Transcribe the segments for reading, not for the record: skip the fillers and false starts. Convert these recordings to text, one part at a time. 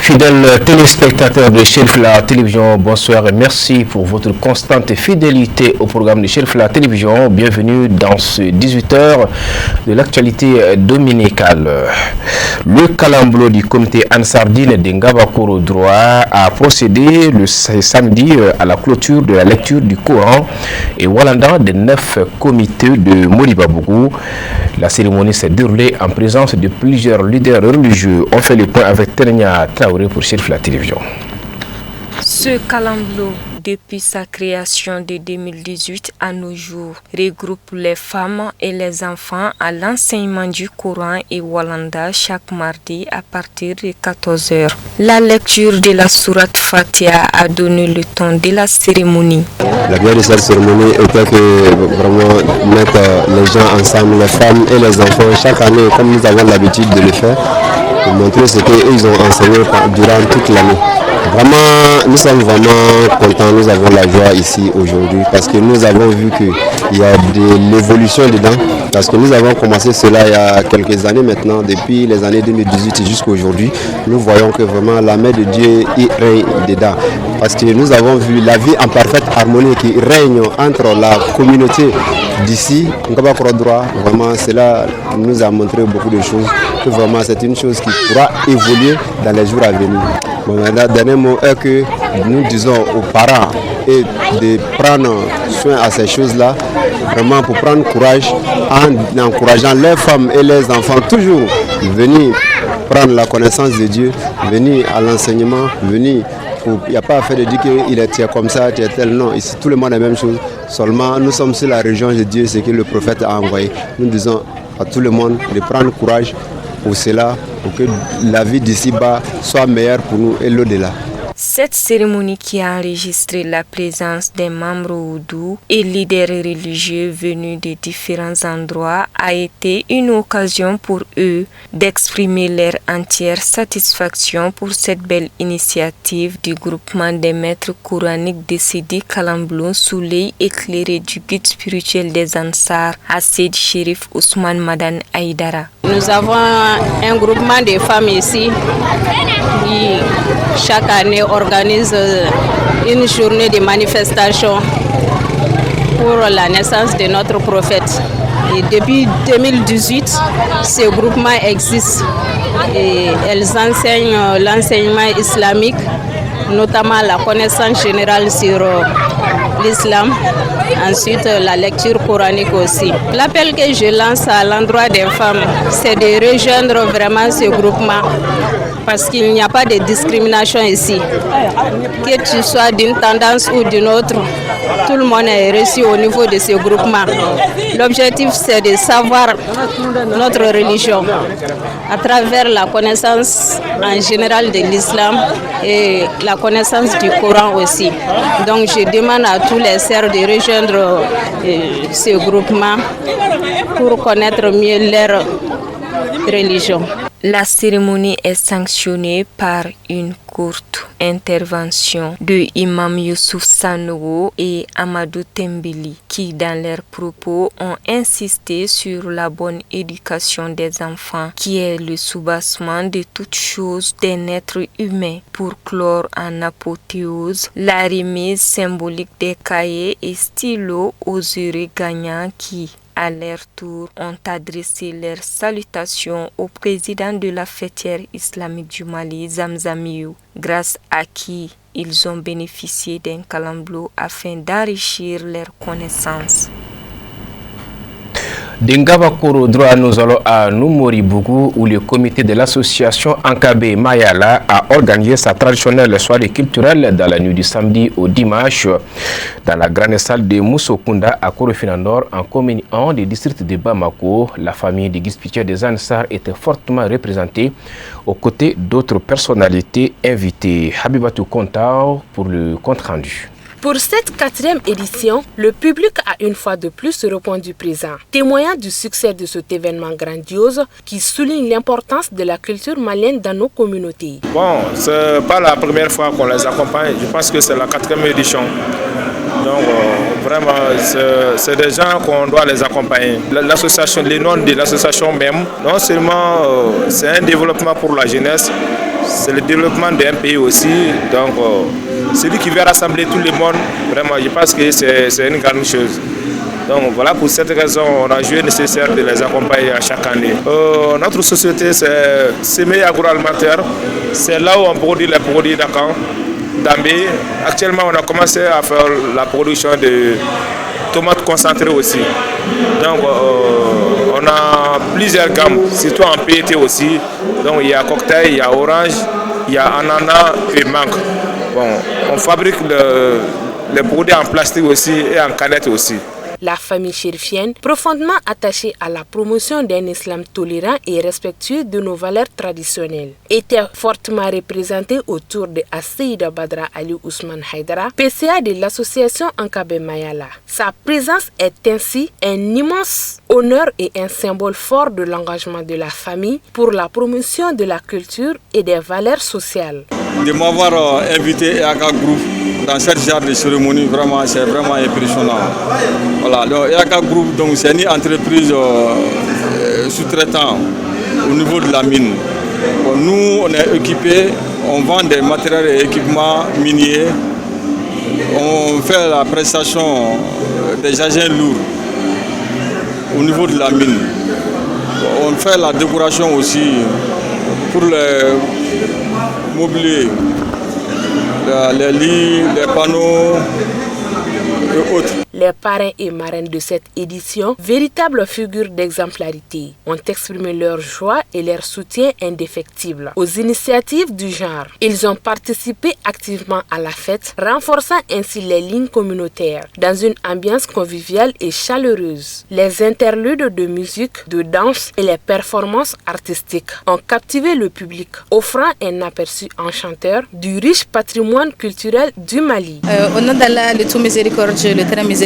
Fidèles téléspectateurs de Cherif la Télévision, bonsoir et merci pour votre constante fidélité au programme de Cherif la Télévision. Bienvenue dans ce 18h de l'actualité dominicale. Le calamblo du comité Ansardine de Ngabakoro droit a procédé le samedi à la clôture de la lecture du Coran et Walanda des 9 comités de Moribabougou. La cérémonie s'est déroulée en présence de plusieurs leaders religieux. On fait le point avec Ternia Traoré pour Cherif la Télévision. Ce calamblo, depuis sa création de 2018 à nos jours, regroupe les femmes et les enfants à l'enseignement du Coran et Walanda chaque mardi à partir de 14h. La lecture de la sourate Fatiha a donné le ton de la cérémonie. La bienvenue de cette cérémonie était que vraiment mettre les gens ensemble, les femmes et les enfants, chaque année, comme nous avons l'habitude de le faire, pour montrer ce qu'ils ont enseigné durant toute l'année. Vraiment, nous sommes vraiment contents, nous avons la joie ici aujourd'hui parce que nous avons vu qu'il y a de l'évolution dedans. Parce que nous avons commencé cela il y a quelques années maintenant, depuis les années 2018 jusqu'à aujourd'hui. Nous voyons que vraiment la main de Dieu y règne dedans. Parce que nous avons vu la vie en parfaite harmonie qui règne entre la communauté d'ici, Ngabakoro droit. Vraiment, cela nous a montré beaucoup de choses. Que vraiment, c'est une chose qui pourra évoluer dans les jours à venir. Bon, maintenant, dernier mot est que nous disons aux parents et de prendre soin à ces choses-là, vraiment pour prendre courage en encourageant les femmes et les enfants toujours venir prendre la connaissance de Dieu, venir à l'enseignement, venir. Il n'y a pas à faire de dire qu'il est comme ça, tu es tel. Non, ici tout le monde a la même chose. Seulement, nous sommes sur la région de Dieu, ce que le prophète a envoyé. Nous disons à tout le monde de prendre courage pour cela, pour que la vie d'ici-bas soit meilleure pour nous et l'au-delà. Cette cérémonie qui a enregistré la présence des membres oudou et leaders religieux venus de différents endroits a été une occasion pour eux d'exprimer leur entière satisfaction pour cette belle initiative du groupement des maîtres coraniques de Sidi Kalamblo sous l'œil éclairé du guide spirituel des Ansar, Assid Chérif Ousmane Madan Aïdara. Nous avons un groupement de femmes ici qui chaque année organise une journée de manifestation pour la naissance de notre prophète. Et depuis 2018, ce groupement existe et elles enseignent l'enseignement islamique, notamment la connaissance générale sur l'islam, ensuite la lecture coranique aussi. L'appel que je lance à l'endroit des femmes, c'est de rejoindre vraiment ce groupement parce qu'il n'y a pas de discrimination ici. Que tu sois d'une tendance ou d'une autre, tout le monde est reçu au niveau de ce groupement. L'objectif, c'est de savoir notre religion à travers la connaissance en général de l'islam et la connaissance du Coran aussi. Donc je demande à tous les sœurs de rejoindre ce groupement pour connaître mieux leur religion. La cérémonie est sanctionnée par une courte intervention de Imam Youssouf Sanogo et Amadou Tembeli qui, dans leurs propos, ont insisté sur la bonne éducation des enfants qui est le soubassement de toute chose d'un être humain. Pour clore en apothéose, la remise symbolique des cahiers et stylos aux heureux gagnants qui, à leur tour, ont adressé leurs salutations au président de la fêtière islamique du Mali, Zamzamiou, grâce à qui ils ont bénéficié d'un calamblo afin d'enrichir leurs connaissances. D'Ngabakoro droit, nous allons à Noumoribougou où le comité de l'association Ankabé Mayala a organisé sa traditionnelle soirée culturelle dans la nuit du samedi au dimanche dans la grande salle de Moussokunda à Korofinandor en commune 1 du district de Bamako. La famille des guides des Ansar était fortement représentée aux côtés d'autres personnalités invitées. Habibatou Kontao pour le compte rendu. Pour cette 4e édition, le public a une fois de plus répondu présent, témoignant du succès de cet événement grandiose qui souligne l'importance de la culture malienne dans nos communautés. Bon, c'est pas la première fois qu'on les accompagne, je pense que c'est la 4e édition. Donc vraiment, c'est des gens qu'on doit les accompagner. L'association, les noms de l'association même, non seulement c'est un développement pour la jeunesse, c'est le développement d'un pays aussi. Donc, celui qui veut rassembler tout le monde, vraiment, je pense que c'est une grande chose. Donc voilà, pour cette raison, on a jugé nécessaire de les accompagner à chaque année. Notre société, c'est Semé Agroalimentaire. C'est là où on produit les produits d'Ambé. Actuellement, on a commencé à faire la production de tomates concentrées aussi. Donc, on a plusieurs gammes, surtout en PET aussi. Donc, il y a cocktail, il y a orange, il y a ananas et mangue. Bon, on fabrique les produits en plastique aussi et en canette aussi. La famille chérifienne, profondément attachée à la promotion d'un islam tolérant et respectueux de nos valeurs traditionnelles, était fortement représentée autour de Asseïda Badra Ali Ousmane Haïdara, PCA de l'association Ankabé Mayala. Sa présence est ainsi un immense honneur et un symbole fort de l'engagement de la famille pour la promotion de la culture et des valeurs sociales. De m'avoir invité à Yaka Group dans cette genre de cérémonie, vraiment, c'est vraiment impressionnant. Voilà, donc Yaka Group, c'est une entreprise sous-traitant au niveau de la mine. Bon, nous, on est équipés, on vend des matériels et équipements miniers, on fait la prestation des agents lourds au niveau de la mine. On fait la décoration aussi pour les mobilier, les lits, les panneaux et autres. Les parrains et marraines de cette édition, véritables figures d'exemplarité, ont exprimé leur joie et leur soutien indéfectible aux initiatives du genre. Ils ont participé activement à la fête, renforçant ainsi les lignes communautaires dans une ambiance conviviale et chaleureuse. Les interludes de musique, de danse et les performances artistiques ont captivé le public, offrant un aperçu enchanteur du riche patrimoine culturel du Mali. Au nom d'Allah, le tout miséricordieux, le très miséricordieux,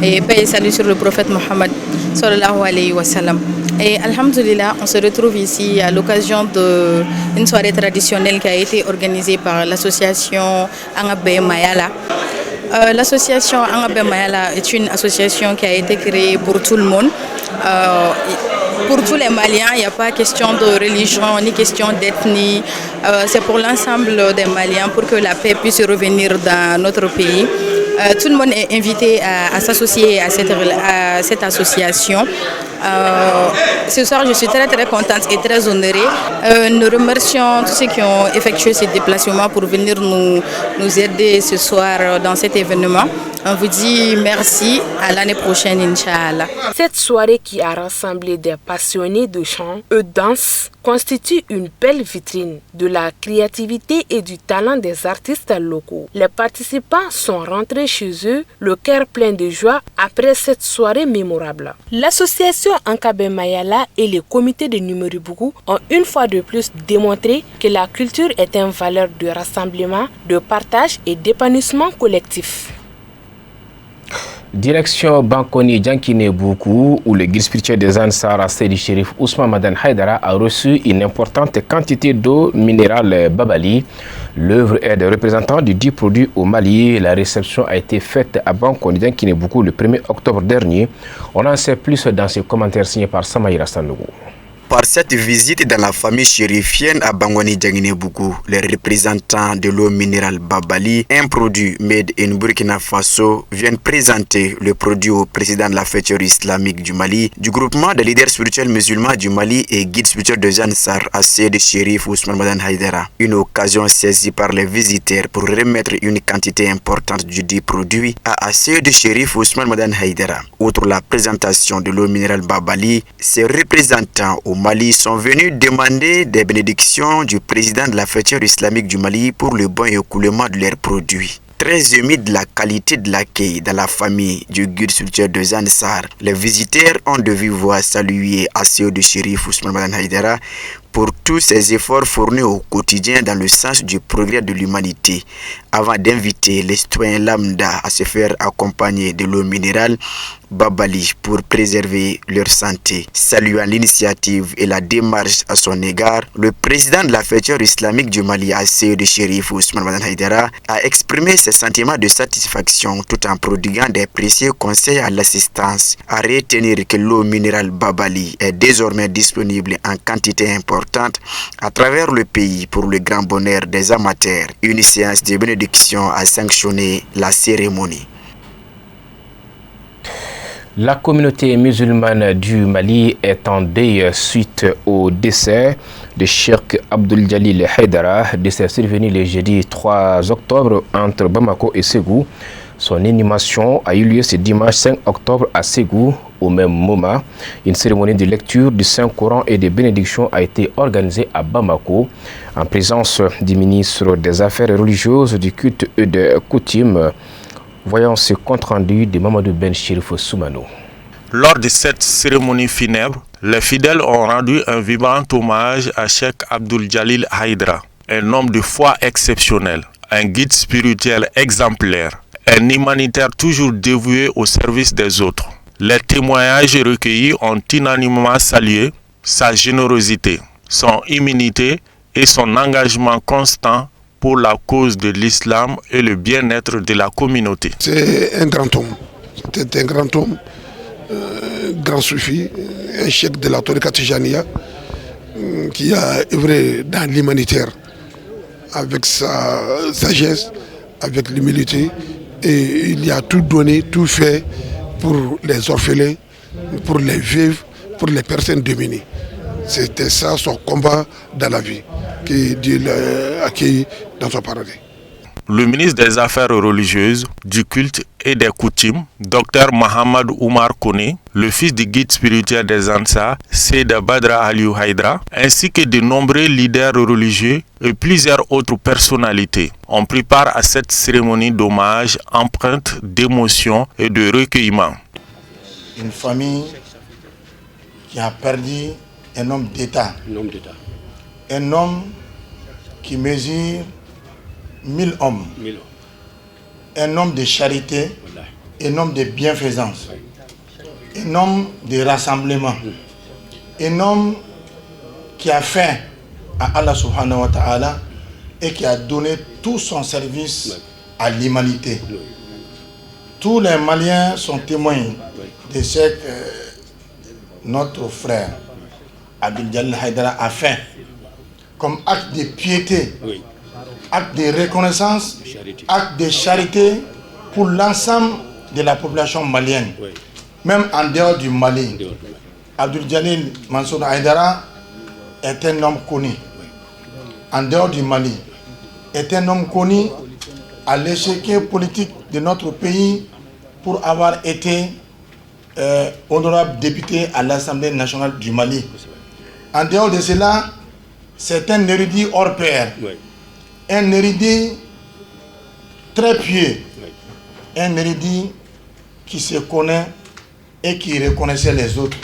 et paix et salut sur le prophète Mohammed sallallahu alayhi wa sallam. Et alhamdulillah, on se retrouve ici à l'occasion d'une soirée traditionnelle qui a été organisée par l'association Angabé Mayala. L'association Angabé Mayala est une association qui a été créée pour tout le monde. Pour tous les Maliens, il n'y a pas question de religion ni question d'ethnie. C'est pour l'ensemble des Maliens pour que la paix puisse revenir dans notre pays. Tout le monde est invité à s'associer à cette association. Ce soir, je suis très contente et très honorée. Nous remercions tous ceux qui ont effectué ce déplacement pour venir nous aider ce soir dans cet événement. On vous dit merci, à l'année prochaine, Inch'Allah. Cette soirée qui a rassemblé des passionnés de chant et de danse constitue une belle vitrine de la créativité et du talent des artistes locaux. Les participants sont rentrés chez eux, le cœur plein de joie après cette soirée mémorable. L'association Ankabé Mayala et le comité de Numeribougou ont une fois de plus démontré que la culture est une valeur de rassemblement, de partage et d'épanouissement collectif. Direction Bankoni Djankine Boukou, où le guide spirituel des Ansar, Seydi Chérif Ousmane Madan Haïdara, a reçu une importante quantité d'eau minérale Babali. L'œuvre est des représentants du dit produit au Mali. La réception a été faite à Bankoni Djankine Boukou le 1er octobre dernier. On en sait plus dans ce commentaire signé par Samaïra Sanougou. Par cette visite dans la famille chérifienne à Bangoni Djangineboukou, les représentants de l'eau minérale Babali, un produit made in Burkina Faso, viennent présenter le produit au président de la fête islamique du Mali, du groupement des leaders spirituels musulmans du Mali et guide spirituel de Ansar, Seydi Chérif Ousmane Madan Haïdara. Une occasion saisie par les visiteurs pour remettre une quantité importante du dit produit à Seydi Chérif Ousmane Madan Haïdara. Outre la présentation de l'eau minérale Babali, ses représentants au Mali sont venus demander des bénédictions du président de la fête islamique du Mali pour le bon écoulement de leurs produits. Très émus de la qualité de l'accueil dans la famille du guide spirituel de Ansar, les visiteurs ont de vive voix salué Seydi Chérif Ousmane Madan Haïdara pour tous ses efforts fournis au quotidien dans le sens du progrès de l'humanité. avant d'inviter les citoyens lambda à se faire accompagner de l'eau minérale Babali pour préserver leur santé. Saluant l'initiative et la démarche à son égard, le président de la Fédération islamique du Mali, Seydi Chérif Ousmane Bazan Haïdara, a exprimé ses sentiments de satisfaction tout en prodiguant des précieux conseils à l'assistance. À retenir que l'eau minérale Babali est désormais disponible en quantité importante à travers le pays pour le grand bonheur des amateurs. Une séance de bénédiction a sanctionné la cérémonie. La communauté musulmane du Mali est en deuil suite au décès de Cheikh Abdul Jalil Haïdara, décès survenu le jeudi 3 octobre entre Bamako et Ségou. Son inhumation a eu lieu ce dimanche 5 octobre à Ségou. Au même moment, une cérémonie de lecture du Saint-Coran et de bénédiction a été organisée à Bamako en présence du ministre des Affaires religieuses, du culte et des coutumes. Voyons ce compte-rendu de Mamadou Ben Chérif Soumano. Lors de cette cérémonie funèbre, les fidèles ont rendu un vibrant hommage à Cheikh Abdul Jalil Haïdara, un homme de foi exceptionnel, un guide spirituel exemplaire, un humanitaire toujours dévoué au service des autres. Les témoignages recueillis ont unanimement salué sa générosité, son humilité et son engagement constant pour la cause de l'islam et le bien-être de la communauté. C'est un grand homme, grand soufi, un cheikh de la Tariqa Tijaniya qui a œuvré dans l'humanitaire avec sa sagesse, avec l'humilité, et il a tout donné, tout fait pour les orphelins, pour les veuves, pour les personnes démunies. C'était ça son combat dans la vie, que Dieu l'a accueilli dans son paradis. Le ministre des Affaires religieuses, du culte et des coutumes, Dr Mohamed Oumar Kone, le fils du guide spirituel des Ansar, Seyda Badra Aliou Haïdara, ainsi que de nombreux leaders religieux et plusieurs autres personnalités ont pris part à cette cérémonie d'hommage empreinte d'émotion et de recueillement. Une famille qui a perdu un homme d'État. Un homme qui mesure 1000 hommes. Un homme de charité, un homme de bienfaisance, un homme de rassemblement, un homme qui a faim à Allah subhanahu wa ta'ala et qui a donné tout son service à l'humanité. Tous les Maliens sont témoins de ce que notre frère Abdul Jalil Haïdara a fait comme acte de piété, acte de reconnaissance, acte de charité pour l'ensemble de la population malienne. Même en dehors du Mali, Abdul Jalil Mansour Haïdara est un homme connu. En dehors du Mali, est un homme connu à l'échiquier politique de notre pays pour avoir été honorable député à l'Assemblée nationale du Mali. En dehors de cela, c'est un érudit hors pair, un érudit très pieux, un érudit qui se connaît et qui reconnaissait les autres.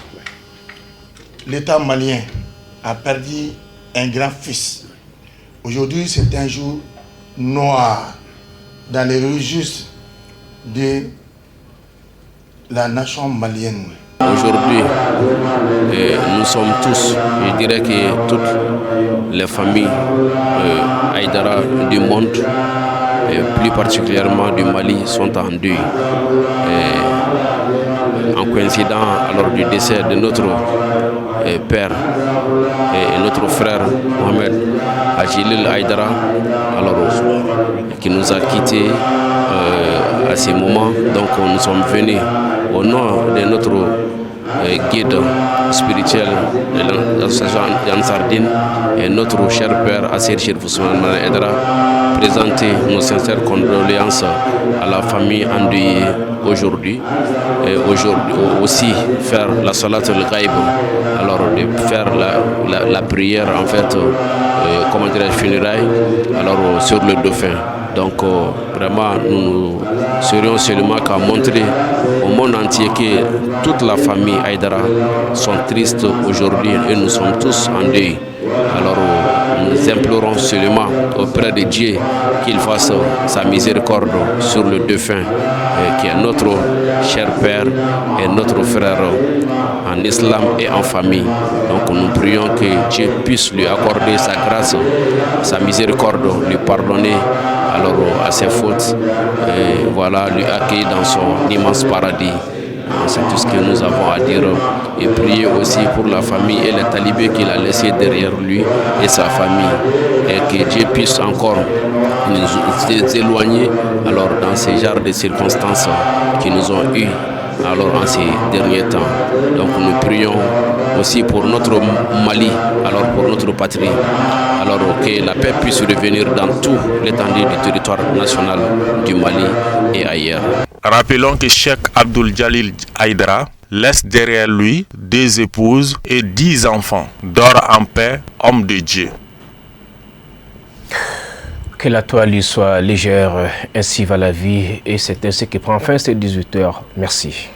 L'État malien a perdu un grand fils. Aujourd'hui, c'est un jour noir dans les registres de la nation malienne. Aujourd'hui, nous sommes tous, je dirais que toutes les familles Haïdara du monde, et plus particulièrement du Mali, sont en deuil. En coïncidant alors du décès de notre père et notre frère Mohamed Jalil Haïdara, alors qui nous a quittés à ces moments. Donc nous sommes venus au nom de notre guide spirituel de l'association Yansardine et notre cher père Seydi Chérif Ousmane Haïdara présenter nos sincères condoléances à la famille endeuillée aujourd'hui, et aujourd'hui aussi faire la salat al-ghaib, alors de faire la prière en fait, comment dirais-je, funérailles, alors sur le dauphin. Donc vraiment nous serions seulement qu'à montrer au monde entier que toute la famille Haïdara sont tristes aujourd'hui et nous sommes tous en deuil. Alors nous implorons seulement auprès de Dieu qu'il fasse sa miséricorde sur le défunt, qui est notre cher père et notre frère en islam et en famille. Donc nous prions que Dieu puisse lui accorder sa grâce, sa miséricorde, lui pardonner alors à ses fautes, et voilà, lui accueillir dans son immense paradis. C'est tout ce que nous avons à dire. Et prier aussi pour la famille et les talibés qu'il a laissés derrière lui et sa famille. Et que Dieu puisse encore nous éloigner alors dans ce genre de circonstances qui nous ont eu alors en ces derniers temps. Donc nous prions aussi pour notre Mali, alors pour notre patrie, alors que la paix puisse revenir dans tout l'étendue du territoire national du Mali et ailleurs. Rappelons que Cheikh Abdul Jalil Haïdra laisse derrière lui 2 épouses et 10 enfants. Dors en paix, homme de Dieu. Que la toile lui soit légère, ainsi va la vie, et c'est ainsi que prend fin ces 18 heures. Merci.